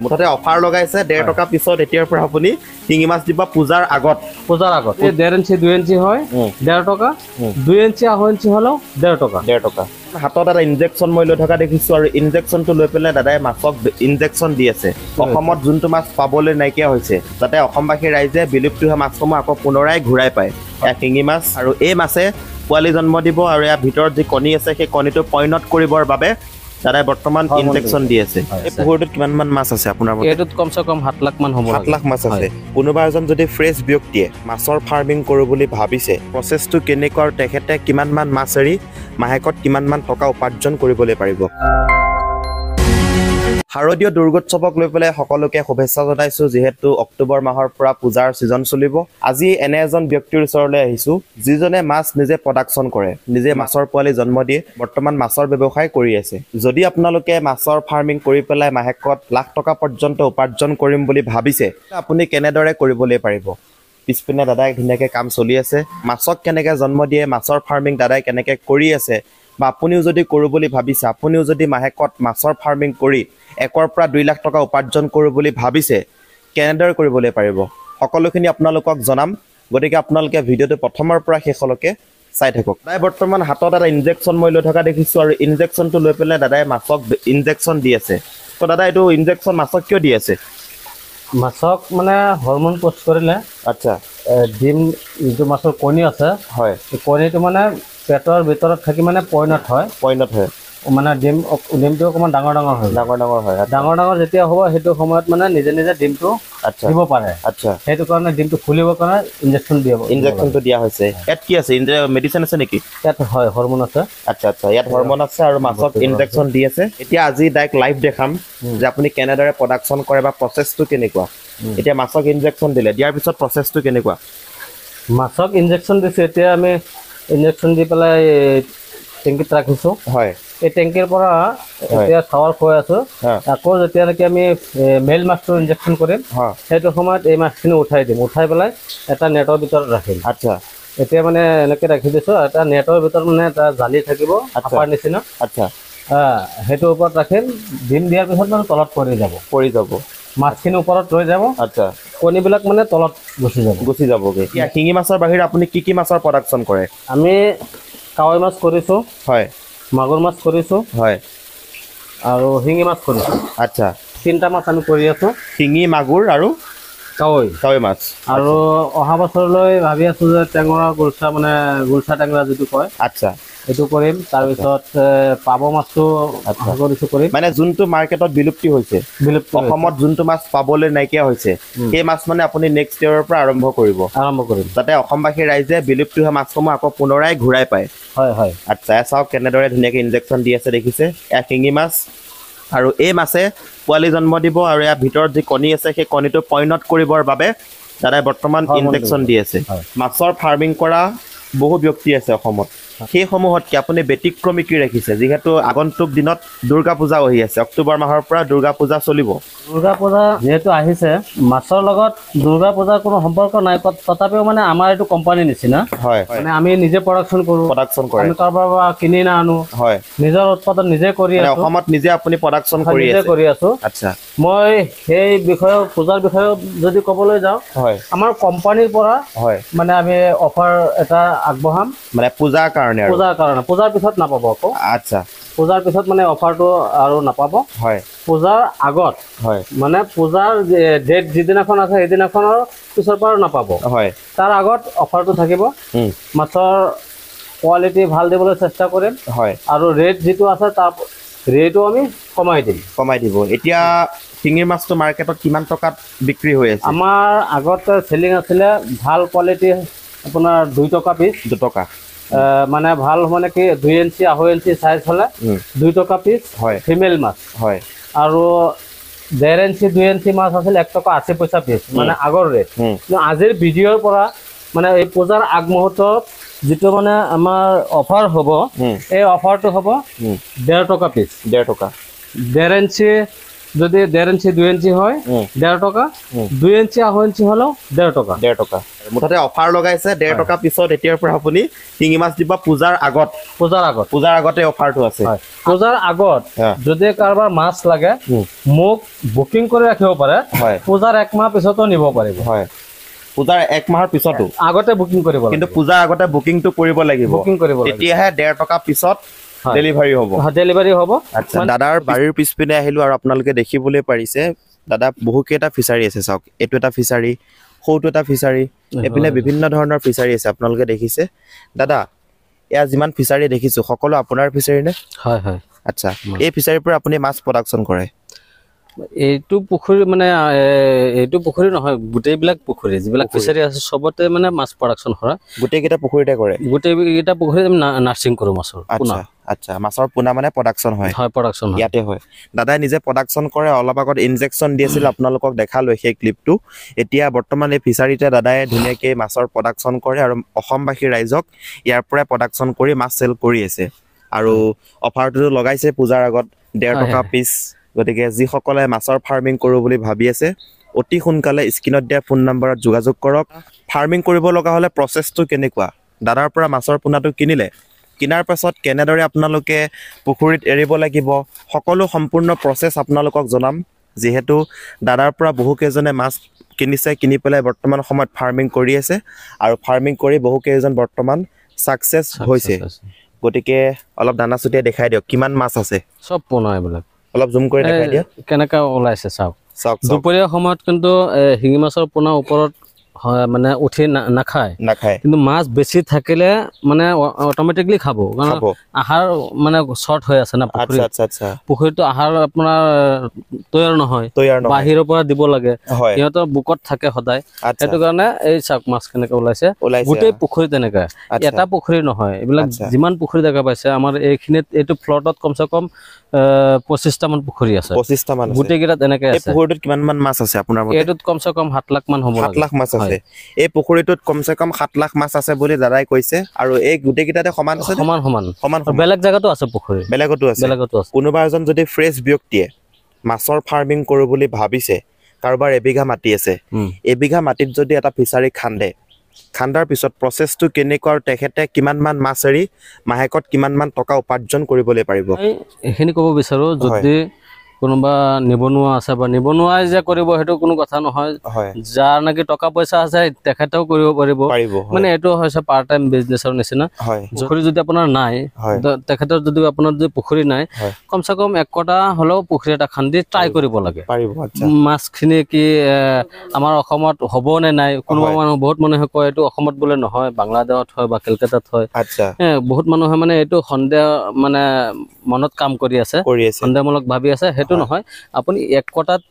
মুঠতে অফাৰ লগাইছে 1.5 টকা পিছত এতিয়াৰ পৰা আপুনি শিঙি মাছ দিব পূজাৰ আগত এই 1.5 ইঞ্চি 2 ইঞ্চি হয় 1.5 টকা 2 ইঞ্চি 2.5 ইঞ্চি হলেও 1.5 টকা 1.5 টকা হাতত এটা ইনজেকশ্যন মই লৈ থকা দেখিছো আৰু ইনজেকশ্যনটো লৈ পেলাই দাদাই মাছক ইনজেকশ্যন দি আছে অসমত যোনটো মাছ পাবলৈ নাইকিয়া হৈছে যাতে অসমবাসী ৰাইজে বিলুপ্তি হোৱা মাছসমূহ আকৌ পুনৰাই ঘূৰাই পায় এয়া শিঙি মাছ আৰু এই মাছে পোৱালি জন্ম দিব আৰু ইয়াৰ ভিতৰত যি কণী আছে সেই কণীটো পৰিণত কৰিবৰ বাবে দাদাই বৰ্তমান ইনজেকশ্যন দি আছে এই পুখুৰীটোত কিমান মান মাছ আছে আপোনাৰ এইটোত কমসে কম 7 লাখ মান হ'ব 7 লাখ মাছ আছে কোনোবা এজন যদি ফ্ৰেছ ব্যক্তিয়ে মাছৰ ফাৰ্মিং কৰোঁ বুলি ভাবিছে প্ৰচেছটো কেনেকুৱা আৰু তেখেতে কিমান মান মাছ এৰি মাহেকত কিমান মান টকা উপাৰ্জন কৰিবলৈ পাৰিব শাৰদীয় দুৰ্গোৎসৱক লৈ পেলাই সকলোকে শুভেচ্ছা জনাইছো যিহেতু অক্টোবৰ মাহৰ পৰা পূজাৰ ছিজন চলিব আজি এনে এজন ব্যক্তিৰ ওচৰলৈ আহিছো যিজনে মাছ নিজে প্ৰডাকশ্যন কৰে নিজে মাছৰ পোৱালি জন্ম দিয়ে বৰ্তমান মাছৰ ব্যৱসায় কৰি আছে যদি আপোনালোকে মাছৰ ফাৰ্মিং কৰি পেলাই মাহেকত লাখ টকা পৰ্যন্ত উপাৰ্জন কৰিম বুলি ভাবিছে আপুনি কেনেদৰে কৰিবলৈ পাৰিব পিছপিনে দাদাই ধুনীয়াকৈ কাম চলি আছে মাছক কেনেকৈ জন্ম দিয়ে মাছৰ ফাৰ্মিং দাদাই কেনেকৈ কৰি আছে বা আপুনিও যদি কৰোঁ বুলি ভাবিছে আপুনিও যদি মাহেকত মাছৰ ফাৰ্মিং কৰি 1 পৰা 2 লাখ টকা উপাৰ্জন কৰোঁ বুলি ভাবিছে কেনেদৰে কৰিবলৈ পাৰিব সকলোখিনি আপোনালোকক জনাম গতিকে আপোনালোকে ভিডিঅ'টো প্ৰথমৰ পৰা শেষলৈকে চাই থাকক দাদাই বৰ্তমান হাতত এটা ইনজেকশ্যন মই লৈ থকা দেখিছোঁ আৰু ইনজেকশ্যনটো লৈ পেলাই দাদাই মাছক ইনজেকশ্যন দি আছে তো দাদা এইটো ইনজেকশ্যন মাছক কিয় দি আছে মাছক মানে হৰমন পোষ্ট কৰিলে আচ্ছা ডিম যিটো মাছৰ কণী আছে হয় এই কণীটো মানে পেটৰ ভিতৰত থাকি মানে পৰিণত হয় মানে ডিমটো অকণমান ডাঙৰ হয় ডাঙৰ যেতিয়া হ'ব সেইটো সময়ত মানে নিজে নিজে ডিমটো দিব পাৰে আচ্ছা সেইটো কাৰণে ডিমটো খুলিবৰ কাৰণে ইনজেকশ্যনটো দিয়া হৈছে ইয়াত কি আছে মেডিচিন আছে নেকি ইয়াত হয় হৰমন আছে আচ্ছা ইয়াত হৰমন আছে আৰু মাছক ইনজেকশ্যন দি আছে এতিয়া আজি ডাইৰেক্ট লাইভ দেখাম যে আপুনি কেনেদৰে প্ৰডাকশ্যন কৰে বা প্ৰচেছটো কেনেকুৱা এতিয়া মাছক ইনজেকশ্যন দিলে দিয়াৰ পিছত প্ৰচেছটো কেনেকুৱা মাছক ইনজেকশ্যন দিছে এতিয়া আমি ইনজেকশ্যন দি পেলাই টেংকিত ৰাখিছোঁ হয় এই টেংকিৰ পৰা এতিয়া চাৱাৰ খুৱাই আছোঁ আকৌ যেতিয়ালৈকে আমি মেল মাছটো ইনজেকশ্যন কৰিম সেইটো সময়ত এই মাছখিনি উঠাই দিম উঠাই পেলাই এটা নেটৰ ভিতৰত ৰাখিম আচ্ছা এতিয়া মানে এনেকৈ ৰাখি দিছোঁ এটা নেটৰ ভিতৰত মানে এটা জালি থাকিব আপাৰ নিচিনা আচ্ছা সেইটোৰ ওপৰত ৰাখিম ডিম দিয়াৰ পিছত মানে তলত পৰি যাব মাছখিনি ওপৰত ৰৈ যাব আচ্ছা কণীবিলাক মানে তলত গুচি যাবগৈ এতিয়া শিঙি মাছৰ বাহিৰে আপুনি কি মাছৰ প্ৰডাকশ্যন কৰে আমি কাৱৈ মাছ কৰিছোঁ হয় মাগুৰ মাছ কৰিছোঁ হয় আৰু শিঙি মাছ কৰিছোঁ আচ্ছা 3টা মাছ আমি কৰি আছোঁ শিঙি মাগুৰ আৰু কাৱৈ মাছ আৰু অহা বছৰলৈ ভাবি আছোঁ যে টেঙৰা গুলচা টেঙৰা যিটো কয় আচ্ছা এইটো কৰিম তাৰপিছত পাভ মাছটো কৰিম মানে যোনটো মাৰ্কেটত বিলুপ্তি হৈছে অসমত যোনটো মাছ পাবলৈ নাইকিয়া হৈছে সেই মাছ মানে আপুনি নেক্সট ইয়েৰৰ পৰা আৰম্ভ কৰিম যাতে অসমবাসী ৰাইজে বিলুপ্তি হোৱা মাছসমূহ আকৌ পুনৰাই ঘূৰাই পায় হয় আচ্ছা চাওক কেনেদৰে ধুনীয়াকৈ ইনজেকশ্যন দি আছে দেখিছে এয়া শিঙি মাছ আৰু এই মাছে পোৱালি জন্ম দিব আৰু ইয়াৰ ভিতৰত যি কণী আছে সেই কণীটো পৰিণত কৰিবৰ বাবে দাদাই বৰ্তমান ইনজেকশ্যন দি আছে মাছৰ ফাৰ্মিং কৰা বহু ব্যক্তি আছে অসমত সেইসমূহত কি আপুনি ব্যতিক্ৰমী কি ৰাখিছে যিহেতু আগন্তুক দিনত দুৰ্গা পূজা আহি আছে অক্টোবৰ মাহৰ পৰা দুৰ্গা পূজা চলিব দুৰ্গা পূজা যেহেতু আহিছে মাছৰ লগত দুৰ্গা পূজাৰ কোনো সম্পৰ্ক নাই তথাপিও মানে আমাৰ এইটো কোম্পানীৰ নিচিনা হয় মানে আমি নিজে প্ৰডাকশ্যন কৰোঁ আমি কাৰোবাৰ পৰা কিনি নানো হয় নিজৰ উৎপাদন নিজে কৰি আছোঁ অসমত নিজে আপুনি প্ৰডাকশ্যন কৰি আছোঁ আচ্ছা মই সেই বিষয়ে পূজাৰ বিষয়ে যদি ক'বলৈ যাওঁ হয় আমাৰ কোম্পানীৰ পৰা হয় মানে আমি অফাৰ এটা আগবঢ়াম মানে পূজাৰ কাৰণে পূজাৰ পিছত নাপাব আকৌ আচ্ছা পূজাৰ পিছত মানে অফাৰটো আৰু নাপাব হয় পূজাৰ আগত হয় মানে পূজাৰ ডেট যিদিনাখন আছে সেইদিনাখনৰ পিছৰ পৰা নাপাব হয় তাৰ আগত অফাৰটো থাকিব মাছৰ কোৱালিটি ভাল দিবলৈ চেষ্টা কৰিম হয় আৰু ৰেট যিটো আছে তাৰ ৰেটো আমি কমাই দিব এতিয়া শিঙিৰ মাছটো মাৰ্কেটত কিমান টকাত বিক্ৰী হৈ আছে আমাৰ আগত চেলিং আছিলে ভাল কোৱালিটি আপোনাৰ 2 টকা পিচ 2 টকা মানে ভাল মানে কি 2 ইঞ্চি 2.5 ইঞ্চি সাইজ হলে 2 টকা পিস হয় ফিমেল মাছ হয় আৰু 1.5 ইঞ্চি 2 ইঞ্চি মাছ আছিল 1 টকা 80 পইচা পিস মানে আগৰ ৰেট কিন্তু আজিৰ ভিডিঅ'ৰ পৰা মানে এই পূজাৰ আগ মুহূৰ্তত যেটো মানে আমাৰ অফাৰ হ'ব এই অফাৰটো হ'ব 1.5 টকা পিস 1.5 টকা 1.5 ইঞ্চি যদি 1.5 ইঞ্চি 2 ইঞ্চি হয় 1.5 টকা 2 ইঞ্চি 2.5 ইঞ্চি হলেও 1.5 টকা 1.5 টকা মুঠতে অফাৰ লগাইছে 1.5 টকা পিছত এতিয়াৰ পৰা আপুনি শিঙি মাছ দিব পূজাৰ আগতে অফাৰটো আছে পূজাৰ আগত যদি কাৰোবাৰ মাছ লাগে মোক বুকিং কৰি ৰাখিব পাৰে পূজাৰ 1 মাহ পিছতো নিব পাৰিব পূজাৰ 1 মাহৰ পিছতো আগতে বুকিং কৰিব কিন্তু পূজাৰ আগতে বুকিংটো কৰিব লাগিব তেতিয়াহে 1.5 টকা পিছত ডেলিভাৰী হ'ব আচ্ছা দাদাৰ বাৰীৰ পিছপিনে আহিলো আৰু আপোনালোকে দেখিবলৈ পাৰিছে দাদা বহুকেইটা ফিচাৰী আছে চাওক এইটো এটা ফিচাৰী সৌটো এটা ফিচাৰী এপিনে বিভিন্ন ধৰণৰ ফিচাৰী আছে আপোনালোকে দেখিছে দাদা এয়া যিমান ফিচাৰী দেখিছো সকলো আপোনাৰ ফিচাৰী নে হয় হয় আচ্ছা এই ফিচাৰীৰ পৰা আপুনি মাছ প্ৰডাকচন কৰে এইটো পুখুৰী মানে এইটো পুখুৰী নহয় গোটেইবিলাক পুখুৰী যিবিলাক ফিচাৰী আছে সবতে মানে মাছ প্ৰডাকচন হয় গোটেইকেইটা পুখুৰীতে কৰে গোটেইকেইটা পুখুৰীত নাৰ্ছিং কৰো মাছৰ পোনা আচ্ছা মাছৰ পোনা মানে প্ৰডাকচন হয় প্ৰডাকচন ইয়াতে হয় দাদাই নিজে প্ৰডাকচন কৰে অলপ আগত ইনজেকচন দিছিল আপোনালোকক দেখালো সেই ক্লিপটো এতিয়া বৰ্তমান এই ফিচাৰীতে দাদাই ধুনীয়াকৈ মাছৰ প্ৰডাকচন কৰে আৰু অসমবাসী ৰাইজক ইয়াৰ পৰাই প্ৰডাকচন কৰি মাছ চেল কৰি আছে আৰু অফাৰটো লগাইছে পূজাৰ আগত 1.5 টকা পিছ গতিকে যিসকলে মাছৰ ফাৰ্মিং কৰোঁ বুলি ভাবি আছে অতি সোনকালে স্ক্ৰীনত দিয়া ফোন নম্বৰত যোগাযোগ কৰক ফাৰ্মিং কৰিব লগা হ'লে প্ৰচেছটো কেনেকুৱা দাদাৰ পৰা মাছৰ পোনাটো কিনিলে কিনাৰ পাছত কেনেদৰে আপোনালোকে পুখুৰীত এৰিব লাগিব সকলো সম্পূৰ্ণ প্ৰচেছ আপোনালোকক জনাম যিহেতু দাদাৰ পৰা বহুকেইজনে মাছ কিনিছে কিনি পেলাই বৰ্তমান সময়ত ফাৰ্মিং কৰি আছে আৰু ফাৰ্মিং কৰি বহুকেইজন বৰ্তমান ছাকচেছ হৈছে গতিকে অলপ দানা চুটিয়াই দেখাই দিয়ক কিমান মাছ আছে সব পোনা এইবিলাক অলপ জুম কৰি দেখাই দিয়ক কেনেকা ওলাইছে চাওক দুপৰীয়া সময়ত কিন্তু শিঙি মাছৰ পোনা ওপৰত মানে উঠি নাখায় কিন্তু মাছ বেছি থাকিলে মানে অটোমেটিকলি খাব কাৰণ আহাৰ মানে শৰ্ট হৈ আছে না পুখুৰীটো আহাৰ আপোনাৰ তৈয়াৰ নহয় বাহিৰৰ পৰা দিব লাগে সিহঁতৰ বুকত থাকে সদায় সেইটো কাৰণে এই চাওক মাছ কেনেকে ওলাইছে গোটেই পুখুৰী তেনেকা এটা পুখুৰী নহয় এইবিলাক যিমান পুখুৰী দেখা পাইছে আমাৰ এইখিনিত এইটো ফ্লটত কমচে কম 25টা মান পুখুৰী আছে 25টা মান গোটেইকেইটা তেনেকে আছে এই পুখুৰীটোত কিমান মান মাছ আছে আপোনাৰ মতে এইটোত কমচে কম 7 লাখ মান হ'ব 7 লাখ মাছ আছে এই পুখুৰীটোত কমচে কম 7 লাখ মাছ আছে বুলি দাদাই কৈছে আৰু এই গোটেইকেইটাতে সমান আছে সমান বেলেগ জায়গাতো আছে পুখুৰী বেলেগতো আছে কোনোবা এজন যদি ফ্ৰেছ ব্যক্তিয়ে মাছৰ ফাৰ্মিং কৰো বুলি ভাবিছে কাৰোবাৰ এবিঘা মাটি আছে এবিঘা মাটিত যদি এটা ফিচাৰী খান্দাৰ পিছত প্ৰচেছটো কেনেকুৱা আৰু তেখেতে কিমান মান মাছ এৰি মাহেকত কিমান মান টকা উপাৰ্জন কৰিবলৈ পাৰিব এখিনি ক'ব বিচাৰো যদি কোনোবা নিবনুৱা আছে বা নিবনুৱাই যে কৰিব হেতু কোনো কথা নহয় যাৰ নাকি টকা পইচা আছে তেখেতেও কৰিব পাৰিব মানে এটো হৈছে পাৰ্ট টাইম বিজনেছৰ নিচিনা পুখুৰী যদি আপোনাৰ নাই তেখেতৰ যদি আপোনাৰ যদি পুখুৰী নাই কমসে কম 1 কটা হলেও পুখুৰী এটা খান্দি ট্ৰাই কৰিব লাগে মাছখিনি কি আমাৰ অসমত হ'ব নে নাই কোনোবা মানুহ বহুত মানুহে কয় এটো অসমত বলে নহয় বাংলাদেশত হয় বা কলকাতাত হয় আচ্ছা বহুত মানুহে মানে এটো সন্দেহ মানে মনত কাম কৰি আছে সন্দেহমূলক ভাবি আছে হেতু নহয় আপুনি 1 কটাত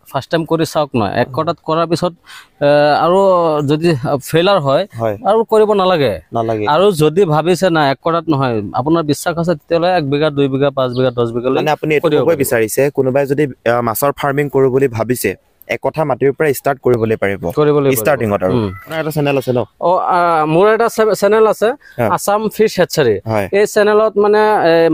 ফাৰ্স্ট টাইম কৰি চাওক নহয় 1 কটাত কৰাৰ পিছত আৰু যদি ফেইলাৰ হয় আৰু কৰিব নালাগে আৰু যদি ভাবিছে না 1 কটাত নহয় আপোনাৰ বিশ্বাস আছে তেতিয়ালে 1 বিঘা 2 বিঘা 5 বিঘা 10 বিঘা মানে আপুনি এটো কই বিচাৰিছে কোনোবাই যদি মাছৰ ফাৰ্মিং কৰো বুলি ভাবিছে এক কথা মাটিৰ পৰা স্টাৰ্ট কৰিবলৈ পাৰিব ষ্টাৰ্টিংত আৰু আপোনাৰ এটা চেনেল আছে ন মোৰ এটা চেনেল আছে আসাম ফিশ হেচাৰী এই চেনেলত মানে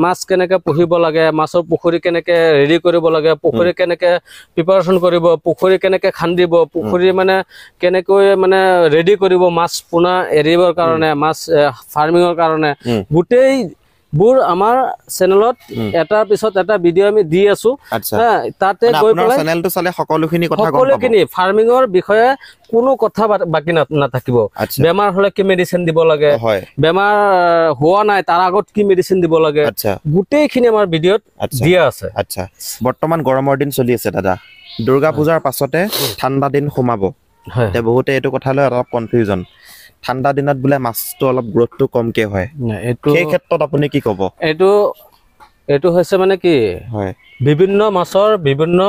মাছ কেনেকে পুহিব লাগে মাছৰ পুখুৰী কেনেকে ৰেডি কৰিব লাগে পুখুৰী কেনেকে প্ৰিপাৰেচন কৰিব পুখুৰী কেনেকে খান্দিব পুখুৰী মানে কেনেকৈ মানে ৰেডি কৰিব মাছ পোনা এৰিবৰ কাৰণে মাছ ফাৰ্মিংৰ কাৰণে গোটেই বুৰ আমাৰ চেনেলত এটাৰ পিছত এটা ভিডিও আমি দি আছো তাতে গৈ পেলাই চেনেলটো চালে সকলোখিনি কথা গম পাব সকলোখিনি ফাৰ্মিংৰ বিষয়ে কোনো কথা বাকি নাথাকিব বেমাৰ হলে কি মেডিসিন দিব লাগে বেমাৰ হোৱা নাই তাৰ আগত কি মেডিসিন দিব লাগে গোটেইখিনি আমাৰ ভিডিওত দিয়া আছে আচ্ছা বৰ্তমান গৰমৰ দিন চলি আছে দাদা দুৰ্গা পূজাৰ পাছতে ঠাণ্ডা দিন সোমাব তে বহুতে এটো কথা লৈ অলপ কনফিউজন ঠাণ্ডা দিনত বুলে মাছটো অলপ গ্ৰোথটো কমকে হয় এই ক্ষেত্ৰত আপুনি কি ক'ব এটো হৈছে মানে কি হয় বিভিন্ন মাছৰ বিভিন্ন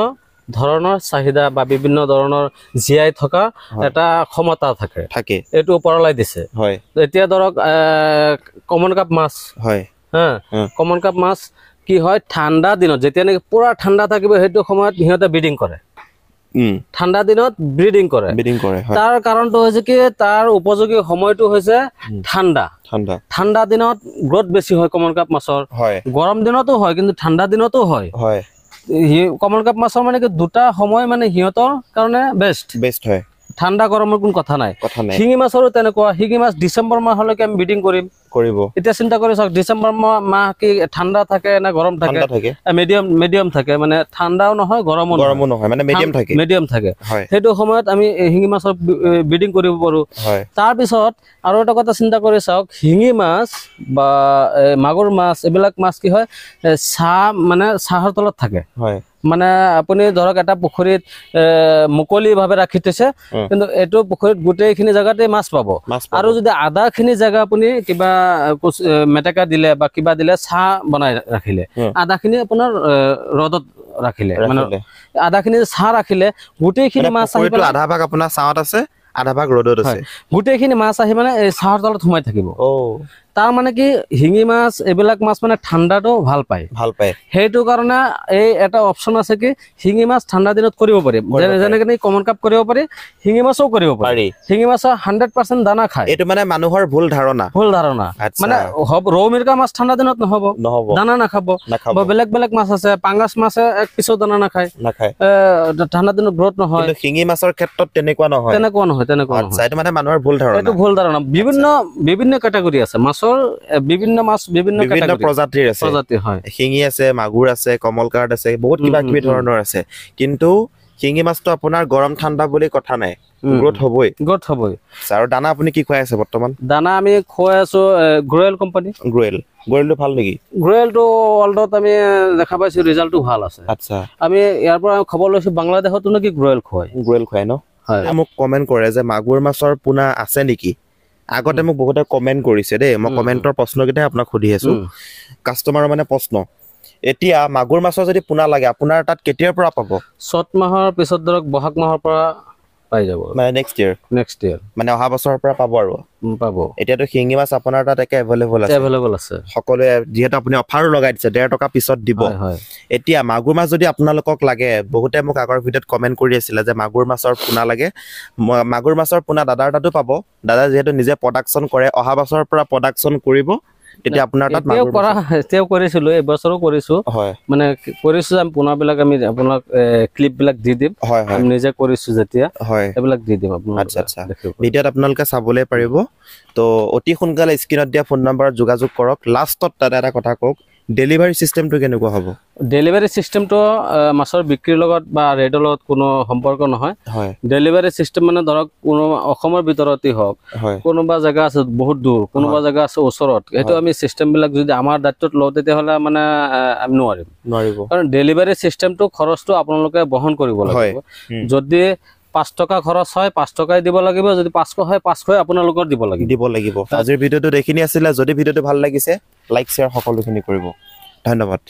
ধৰণৰ চাহিদা বা বিভিন্ন ধৰণৰ জিআই থকা এটা ক্ষমতা থাকে এটো ওপৰলাই দিছে হয় এতিয়া ধৰক কমন কাপ মাছ হয় কমন কাপ মাছ কি হয় ঠাণ্ডা দিনত যেতিয়া নাকি পুৰা ঠাণ্ডা থাকিব হেতু সময়ত হিহতে ব্ৰিডিং কৰে ঠাণ্ডা দিনত ব্ৰিডিং কৰে তাৰ কাৰণটো হৈছে কি তাৰ উপযোগী সময়টো হৈছে ঠাণ্ডা দিনত গ্ৰোথ বেছি হয় কমন কাপ মাছৰ গৰম দিনতো হয় কিন্তু ঠাণ্ডা দিনতো হয় কমল কাপ মাছৰ মানে কি দুটা সময় মানে সিহঁতৰ কাৰণে বেষ্ট হয় ঠাণ্ডা গৰমৰ কোনো কথা নাই শিঙি মাছৰো তেনেকুৱা শিঙি মাছ ডিচেম্বৰ মাহলৈকে আমি ব্ৰিডিং কৰিব এতিয়া চিন্তা কৰি চাওক ডিচেম্বৰ মাহ কি ঠাণ্ডা থাকে না গৰম থাকে মিডিয়াম থাকে মানে ঠাণ্ডাও নহয় গৰমো নহয় মানে মিডিয়াম থাকে সেইটো সময়ত আমি শিঙি মাছৰ ব্ৰিডিং কৰিব পাৰো তাৰপিছত আৰু এটা কথা চিন্তা কৰি চাওক শিঙি মাছ বা মাগুৰ মাছ এইবিলাক মাছ কি হয় মানে চাহৰ তলত থাকে মানে আপুনি ধৰক এটা পুখুৰীত মুকলি ভাৱে ৰাখি থৈছে কিন্তু এইটো পুখুৰীত গোটেইখিনি জায়গাতে মাছ পাব আৰু যদি আধাখিনি জায়গা আপুনি কিবা মেটেকা দিলে বা কিবা দিলে চাহ বনাই ৰাখিলে আধাখিনি আপোনাৰ ৰদত ৰাখিলে মানে আধাখিনি চাহ ৰাখিলে গোটেইখিনি মাছ আহিব আধা ভাগ আপোনাৰ চাহত আছে আধা ভাগ ৰদত আছে গোটেইখিনি মাছ আহি মানে এই চাহৰ তলত সোমাই থাকিব তাৰ মানে কি শিঙি মাছ এইবিলাক মাছ মানে ঠাণ্ডাটো ভাল পায় সেইটো কাৰণে এই এটা অপচন আছে কি শিঙি মাছ ঠাণ্ডা দিনত কৰিব পাৰি যেনেকৈ কমন কাপ কৰিব পাৰি শিঙি মাছো কৰিব পাৰি শিঙি মাছ 100% দানা খায় এইটো মানে মানুহৰ ভুল ধাৰণা মানে ৰৌ মিৰ্কা মাছ ঠাণ্ডা দিনত নহব দানা নাখাব বা বেলেগ মাছ আছে পাঙ্গাস মাছে এক পিছৰ দানা নাখায় ঠাণ্ডা দিনত গ্ৰোথ নহয় শিঙি মাছৰ ক্ষেত্ৰত তেনেকুৱা নহয় এইটো মানে মানুহৰ ভুল ধাৰণা এইটো ভুল ধাৰণা বিভিন্ন ক্যাটাগৰী আছে বিভিন্ন মাছ বিভিন্ন প্ৰজাতিৰ আছে শিঙি আছে মাগুৰ আছে কমলকাৰ্ড আছে বহুত কিবা কিবি ধৰণৰ আছে কিন্তু শিঙি মাছটো আপোনাৰ গৰম ঠাণ্ডা বুলি কথা নাই গ্ৰোথ হবই আৰু দানা আপুনি কি খুৱাই আছে বৰ্তমান দানা আমি খুৱাই আছো গ্ৰোয়েল কোম্পানী গ্ৰোয়েলটো ভাল নেকি গ্ৰোয়েলটো অলদত আমি দেখা পাইছো ৰিজাল্টটো ভাল আছে আচ্ছা আমি ইয়াৰ পৰা খবৰ লৈছো বাংলাদেশতো নেকি গ্ৰোয়েল খুৱাই ন মোক কমেন্ট কৰে যে মাগুৰ মাছৰ পোনা আছে নেকি আগতে মোক বহুতে কমেন্ট কৰিছে দেই মই কমেন্টৰ প্ৰশ্নকেইটাই আপোনাক সুধি আছো কাস্টমাৰৰ মানে প্ৰশ্ন এতিয়া মাগুৰ মাছৰ যদি পোনা লাগে আপোনাৰ তাত কেতিয়াৰ পৰা পাব চত মাহৰ পিছত ধৰক বহাগ মাহৰ পৰা পাই যাব মানে নেক্সট ইয়াৰ মানে অহা বছৰৰ পৰা পাব আৰু এতিয়াতো শিঙি মাছ আপোনাৰ তাত একে এভেইলেবল আছে সকলোৱে যিহেতু আপুনি অফাৰো লগাই দিছে 1.5 টকা পিছত দিব এতিয়া মাগুৰ মাছ যদি আপোনালোকক লাগে বহুতে মোক আগৰ ভিডিঅ'ত কমেন্ট কৰি আছিলে যে মাগুৰ মাছৰ পোনা লাগে মাগুৰ মাছৰ পোনা দাদাৰ তাতো পাব দাদা যিহেতু নিজে প্ৰডাকচন কৰে অহা বছৰৰ পৰা প্ৰডাকচন কৰিব তেতিয়া আপোনাৰ তাত মাগুৰ কৰা তেও কৰিছিল এই বছৰো কৰিছো মানে কৰিছো আমি পোনাবিলাক আমি আপোনাক ক্লিপ বিলাক দি দিম আমি নিজে কৰিছো যেতিয়া এইবিলাক দি দিম আপোনাক আচ্ছা ভিডিঅ'ত আপোনালোকে চাবলৈ পাৰিব তো অতি সোনকালে স্ক্ৰিনত দিয়া ফোন নম্বৰত যোগাযোগ কৰক লাষ্টত দাদা এটা কথা কওক ডেলিভাৰী সিস্টেমটো কেনেকুৱা হ'ব ডেলিভাৰী সিস্টেমটো মাছৰ বিক্ৰীৰ লগত বা ৰেডৰ লগত কোনো সম্পৰ্ক নহয় ডেলিভাৰী সিস্টেম মানে ধৰক কোনো অসমৰ ভিতৰতেই হওক কোনোবা জায়গা আছে বহুত দূৰ কোনোবা জায়গা আছে ওচৰত এইটো আমি সিস্টেম বিলাক যদি আমাৰ দায়িত্বত লওঁ তেতিয়াহ'লে মানে আমি নোৱাৰিব কাৰণ ডেলিভাৰী সিস্টেমটো খৰচটো আপোনালোকে বহন কৰিব লাগিব যদি 5 টকা খৰচ হয় 5 টকাই দিব লাগিব যদি 500 হয় 500 আপোনালোকৰ দিব লাগিব আজিৰ ভিডিঅ'টো দেখিনি আছিল যদি ভিডিঅ'টো ভাল লাগিছে লাইক শেয়াৰ সকলোখিনি কৰিব ধন্যবাদ